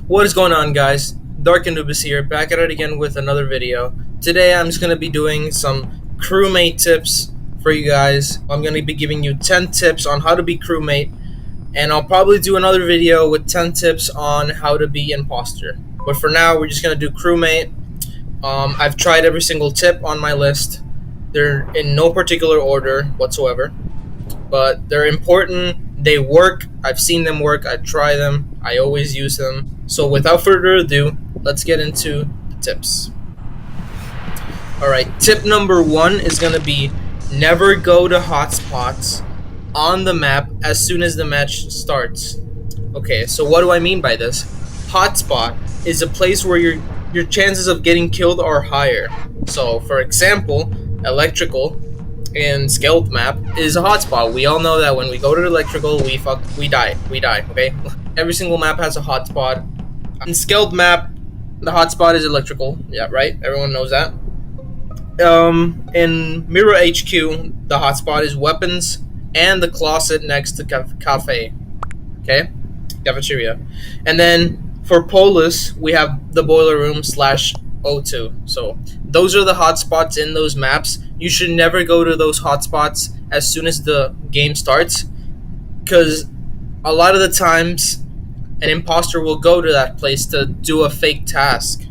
What is going on, guys? Dark Anubis here, back at it again with another video. Today I'm just going to be doing some crewmate tips for you guys. I'm going to be giving you 10 tips on how to be crewmate, and I'll probably do another video with 10 tips on how to be imposter. But for now, we're just going to do crewmate. I've tried every single tip on my list. They're in no particular order whatsoever, but they're important. They work. I've seen them work. I try them. I always use them. So without further ado, let's get into the tips. Alright, tip number 1 is going to be never go to hotspots on the map as soon as the match starts. Okay, so what do I mean by this? Hotspot is a place where your chances of getting killed are higher. So, for example, electrical in Skeld map is a hotspot. We all know that when we go to electrical, we die. Okay, every single map has a hotspot. In Skeld map, the hotspot is electrical. Yeah, right. Everyone knows that. In Mirror HQ, the hotspot is weapons and the closet next to cafe. Okay, cafeteria. And then for Polus, we have the boiler room slash O2. So those are the hotspots in those maps. You should never go to those hotspots as soon as the game starts, because a lot of the times an imposter will go to that place to do a fake task,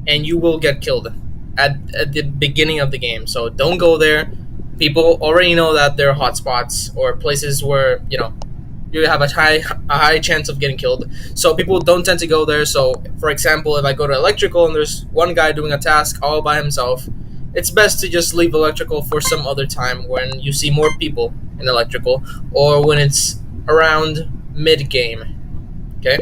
and you will get killed at the beginning of the game. So don't go there. People already know that there are hotspots or places where you have a high chance of getting killed. So people don't tend to go there. So for example, if I go to electrical and there's one guy doing a task all by himself, it's best to just leave electrical for some other time when you see more people in electrical, or when it's around mid game. Okay?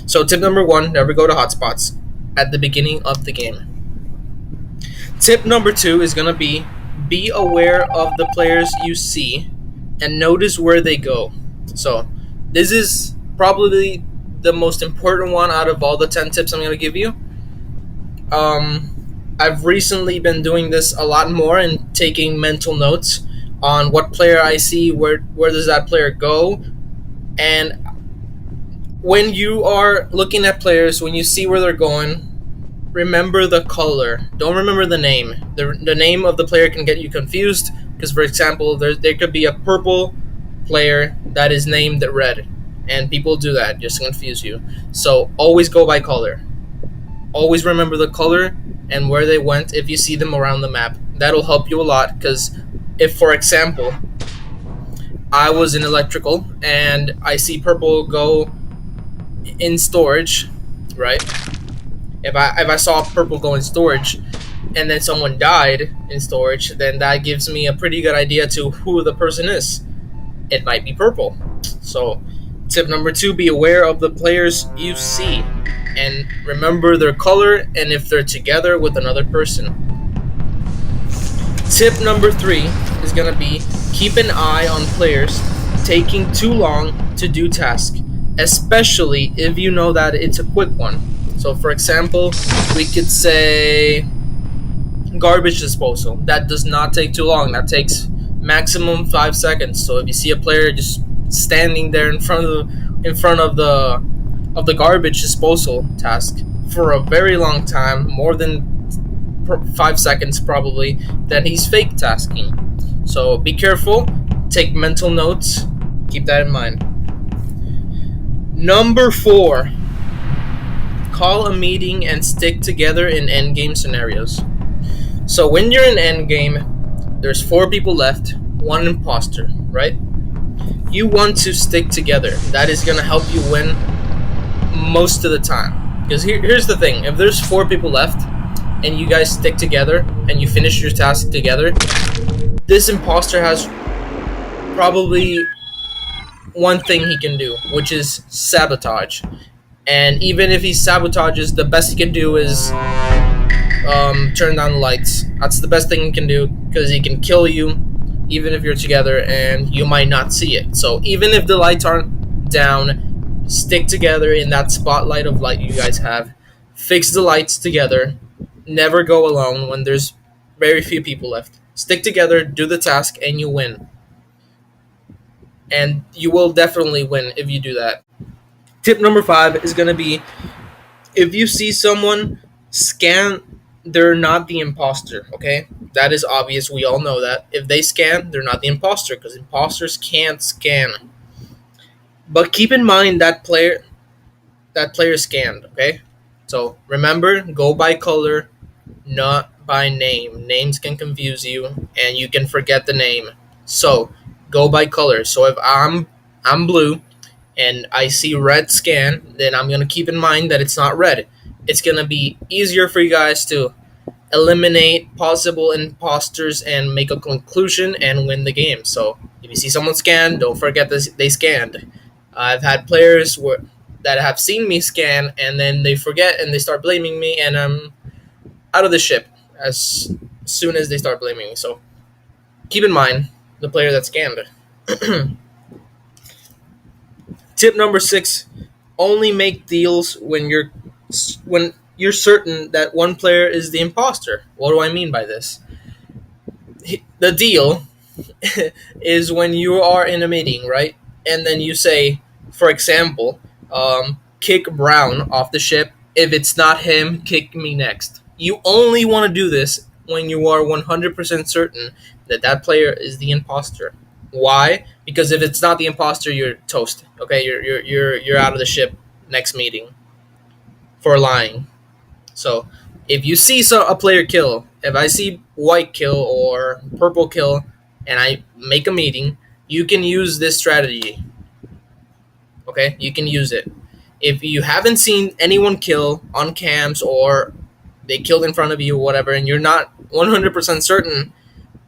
So tip number 1, never go to hotspots at the beginning of the game. Tip number 2 is going to be aware of the players you see and notice where they go. So this is probably the most important one out of all the 10 tips I'm going to give you. I've recently been doing this a lot more and taking mental notes on what player I see, where does that player go. And when you are looking at players, when you see where they're going, remember the color. Don't remember the name. The name of the player can get you confused, because for example, there could be a purple player that is named red, and people do that just to confuse you. So always go by color. Always remember the color and where they went if you see them around the map. That'll help you a lot, because if, for example, I was in electrical and I see purple go in storage, right? If I saw purple go in storage and then someone died in storage, then that gives me a pretty good idea to who the person is. It might be purple. So tip number 2, be aware of the players you see and remember their color and if they're together with another person. Tip number 3 is going to be keep an eye on players taking too long to do tasks, especially if you know that it's a quick one. So for example, we could say garbage disposal. That does not take too long. That takes maximum 5 seconds. So if you see a player just standing there in front of the garbage disposal task for a very long time, more than 5 seconds probably, then he's fake tasking. So be careful. Take mental notes. Keep that in mind. Number 4. Call a meeting and stick together in endgame scenarios. So when you're in endgame, there's 4 people left, 1 imposter, right? You want to stick together. That is going to help you win most of the time. Because here's the thing. If there's 4 people left and you guys stick together and you finish your task together, this imposter has probably one thing he can do, which is sabotage. And even if he sabotages, the best he can do is turn down the lights. That's the best thing he can do, because he can kill you even if you're together and you might not see it. So even if the lights aren't down, stick together in that spotlight of light you guys have. Fix the lights together. Never go alone when there's very few people left. Stick together, do the task, and you win. And you will definitely win if you do that. Tip number 5 is going to be, if you see someone scan, they're not the imposter, okay? That is obvious. We all know that. If they scan, they're not the imposter because imposters can't scan. But keep in mind that player scanned, okay? So remember, go by color, not by name. Names can confuse you and you can forget the name. So go by color. So if I'm blue and I see red scan, then I'm gonna keep in mind that it's not red. It's gonna be easier for you guys to eliminate possible imposters and make a conclusion and win the game. So if you see someone scan, don't forget this, they scanned. I've had players that have seen me scan and then they forget and they start blaming me, and I'm out of the ship as soon as they start blaming me. So keep in mind the player that scanned. Tip number 6: only make deals when you're certain that one player is the imposter. What do I mean by this? The deal is when you are in a meeting, right? And then you say, for example, kick Brown off the ship. If it's not him, kick me next. You only want to do this when you are 100% certain that that player is the imposter. Why? Because if it's not the imposter, you're toast. Okay, you're out of the ship next meeting for lying. So if you see a player kill, if I see white kill or purple kill, and I make a meeting, you can use this strategy. Okay, you can use it. If you haven't seen anyone kill on cams or they killed in front of you or whatever, and you're not 100% certain,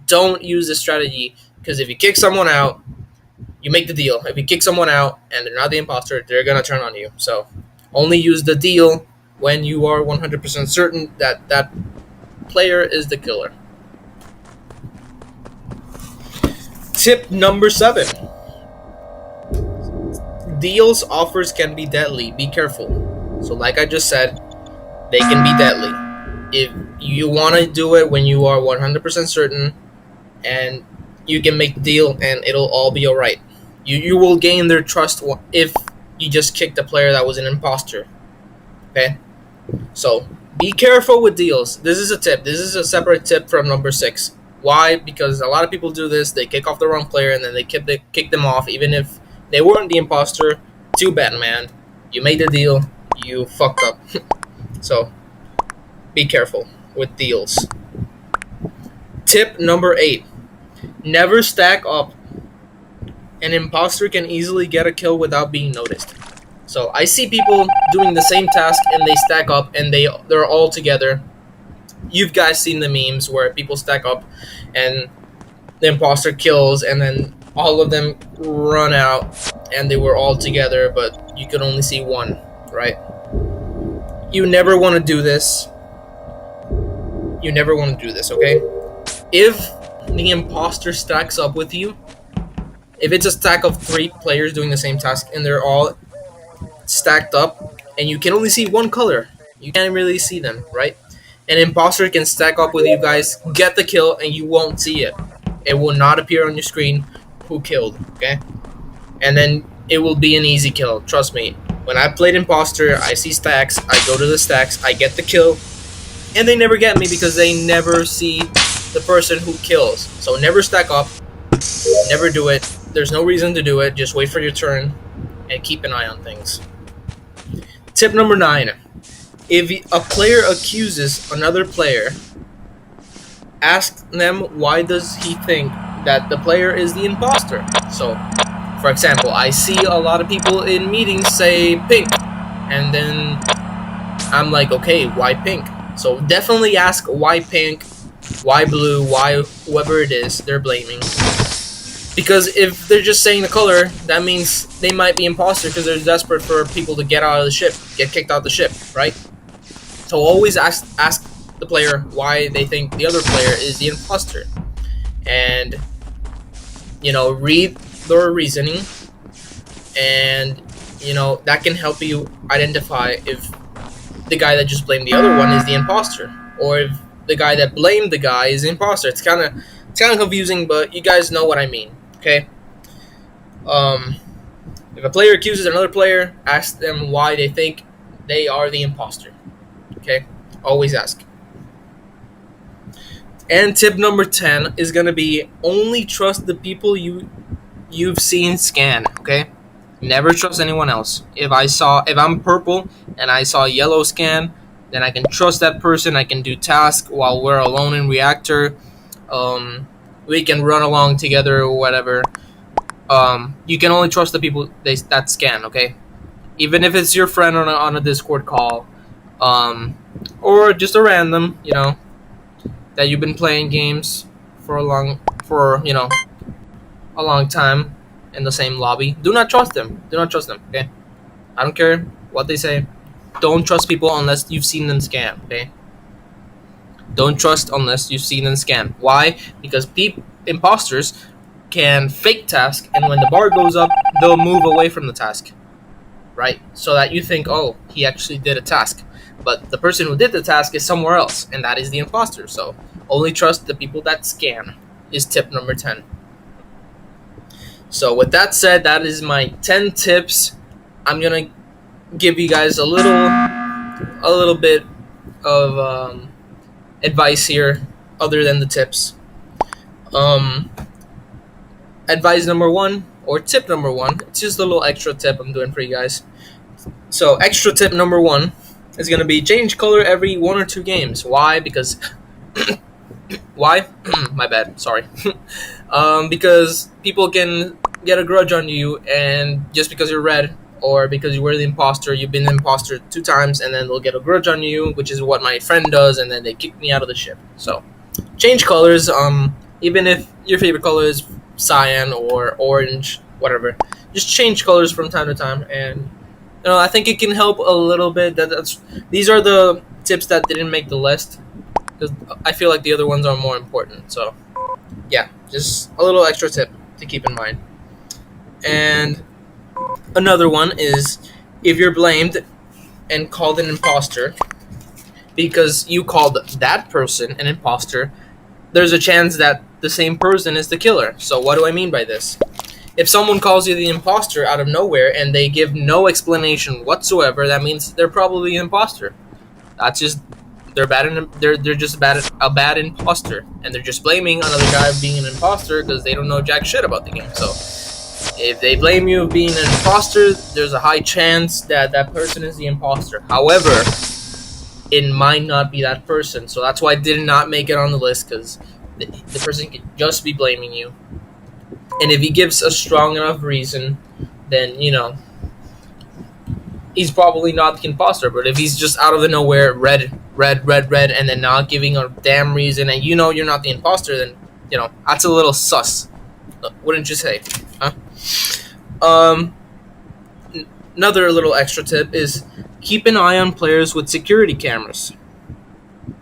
don't use this strategy, because if you kick someone out, you make the deal. If you kick someone out and they're not the imposter, they're gonna turn on you. So only use the deal when you are 100% certain that that player is the killer. Tip number 7: deals offers can be deadly. Be careful. So like I just said, they can be deadly. If you want to do it when you are 100% certain, and you can make the deal and it'll all be all right. You will gain their trust if you just kick the player that was an imposter. Okay? So be careful with deals. This is a tip. This is a separate tip from number 6. Why? Because a lot of people do this. They kick off the wrong player and then they kick them off even if they weren't the imposter. Too bad, man. You made the deal. You fucked up. So be careful with deals. Tip number 8: never stack up. An imposter can easily get a kill without being noticed. So I see people doing the same task and they stack up and they're all together. You've guys seen the memes where people stack up and the imposter kills and then all of them run out and they were all together, but you could only see one, right? You never want to do this. You never want to do this, okay? If the imposter stacks up with you, if it's a stack of 3 players doing the same task and they're all stacked up and you can only see one color, you can't really see them, right? An imposter can stack up with you guys, get the kill, and you won't see it. It will not appear on your screen who killed, okay? And then it will be an easy kill, trust me. When I played imposter, I see stacks, I go to the stacks, I get the kill, and they never get me because they never see the person who kills. So never stack up, never do it. There's no reason to do it, just wait for your turn and keep an eye on things. Tip number 9: if a player accuses another player, ask them why does he think that the player is the imposter. So, for example, I see a lot of people in meetings say pink, and then I'm like, okay, why pink? So definitely ask why pink, why blue, why whoever it is they're blaming. Because if they're just saying the color, that means they might be imposter because they're desperate for people to get out of the ship, get kicked out of the ship, right? So always ask the player why they think the other player is the imposter. And, read their reasoning. And, that can help you identify if the guy that just blamed the other one is the imposter. Or if the guy that blamed the guy is the imposter. It's kind of confusing, but you guys know what I mean. Okay. If a player accuses another player, ask them why they think they are the imposter. Okay? Always ask. And tip number 10 is going to be only trust the people you've seen scan, okay? Never trust anyone else. If I'm purple and I saw yellow scan, then I can trust that person. I can do task while we're alone in reactor. We can run along together or whatever. You can only trust the people that scan, okay? Even if it's your friend on a Discord call, or just a random, that you've been playing games for a long time in the same lobby. Do not trust them. Do not trust them. Okay, I don't care what they say. Don't trust people unless you've seen them scam. Okay, don't trust unless you've seen them scam. Why? Because imposters can fake task, and when the bar goes up, they'll move away from the task, right? So that you think, oh, he actually did a task, but the person who did the task is somewhere else, and that is the imposter. So only trust the people that scan is tip number 10. So with that said, that is my 10 tips. I'm gonna give you guys a little bit of advice here, other than the tips. Advice number 1, or tip number 1. It's just a little extra tip I'm doing for you guys. So extra tip number 1 is gonna be change color every 1 or 2 games. Why? Because why? My bad. Sorry. Because people can get a grudge on you, and just because you're red or because you were the imposter, you've been the imposter 2 times, and then they'll get a grudge on you, which is what my friend does, and then they kick me out of the ship. So change colors. Even if your favorite color is cyan or orange, whatever, just change colors from time to time, and I think it can help a little bit. These are the tips that didn't make the list, because I feel like the other ones are more important. So yeah, just a little extra tip to keep in mind. And another one is, if you're blamed and called an imposter because you called that person an imposter, there's a chance that the same person is the killer. So what do I mean by this? If someone calls you the imposter out of nowhere and they give no explanation whatsoever, that means they're probably an imposter. That's just they're just a bad imposter, and they're just blaming another guy of being an imposter because they don't know jack shit about the game. So if they blame you of being an imposter, there's a high chance that that person is the imposter. However, it might not be that person, so that's why I did not make it on the list, because the person could just be blaming you. And if he gives a strong enough reason, then he's probably not the imposter. But if he's just out of the nowhere, red, and then not giving a damn reason, and you're not the imposter, then that's a little sus, wouldn't you say? Huh? Another little extra tip is keep an eye on players with security cameras.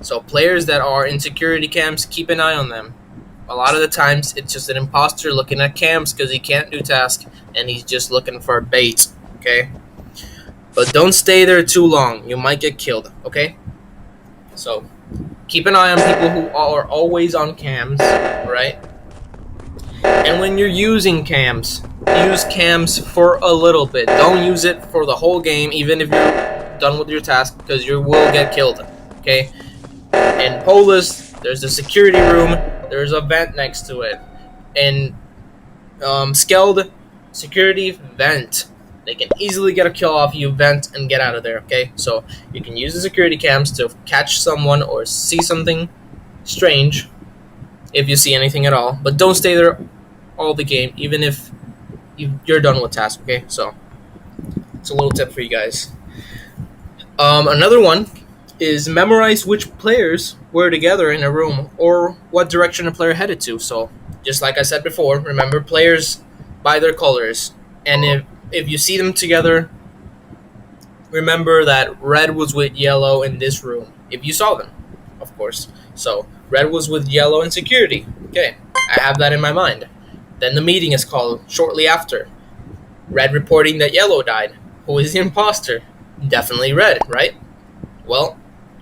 So players that are in security cams, keep an eye on them. A lot of the times, it's just an imposter looking at cams because he can't do task, and he's just looking for bait, okay? But don't stay there too long. You might get killed, okay? So keep an eye on people who are always on cams, right? And when you're using cams, use cams for a little bit. Don't use it for the whole game, even if you're done with your task, because you will get killed, okay? In Polis, there's a security room. There's a vent next to it. And Skeld, security vent. They can easily get a kill off you, vent, and get out of there, okay? So you can use the security cams to catch someone or see something strange, if you see anything at all. But don't stay there all the game, even if you're done with task, okay? So it's a little tip for you guys. Another one is memorize which players were together in a room or what direction a player headed to. So just like I said before, remember players by their colors. And if you see them together, remember that red was with yellow in this room. If you saw them, of course. So red was with yellow in security. Okay, I have that in my mind. Then the meeting is called shortly after. Red reporting that yellow died. Who is the imposter? Definitely red, right? Well,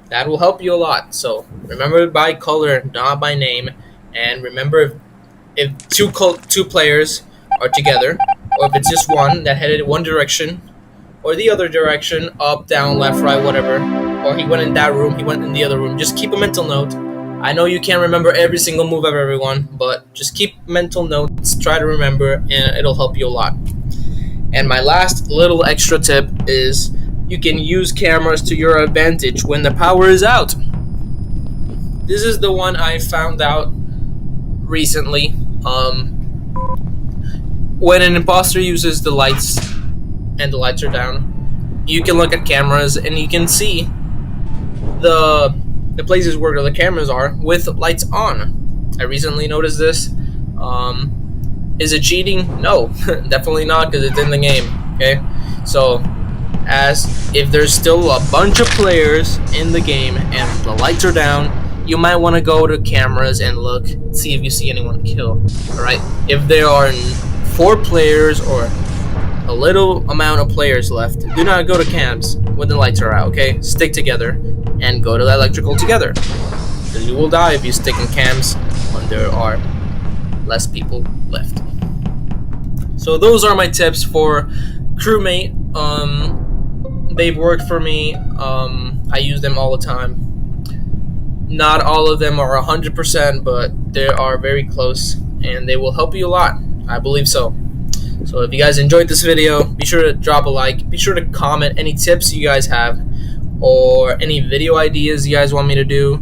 that will help you a lot. So remember by color, not by name. And remember, if two players are together, or if it's just one that headed one direction, or the other direction, up, down, left, right, whatever, or he went in that room, he went in the other room. Just keep a mental note. I know you can't remember every single move of everyone, but just keep mental notes, try to remember, and it'll help you a lot. And my last little extra tip is you can use cameras to your advantage when the power is out. This is the one I found out recently. When an imposter uses the lights and the lights are down, you can look at cameras and you can see the places where the cameras are with lights on. I recently noticed this. Is it cheating? No, definitely not, because it's in the game. Okay, so as if there's still a bunch of players in the game and the lights are down, you might want to go to cameras and look, see if you see anyone kill. All right, if there are 4 players or a little amount of players left, do not go to cams when the lights are out. Okay, stick together and go to the electrical together, because you will die if you stick in cams when there are less people left. So those are my tips for Crewmate. They've worked for me. I use them all the time. Not all of them are 100%, but they are very close, and they will help you a lot. I believe so. So if you guys enjoyed this video, be sure to drop a like. Be sure to comment any tips you guys have, or any video ideas you guys want me to do,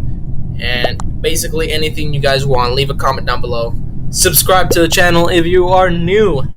and basically anything you guys want. Leave a comment down below. Subscribe to the channel if you are new.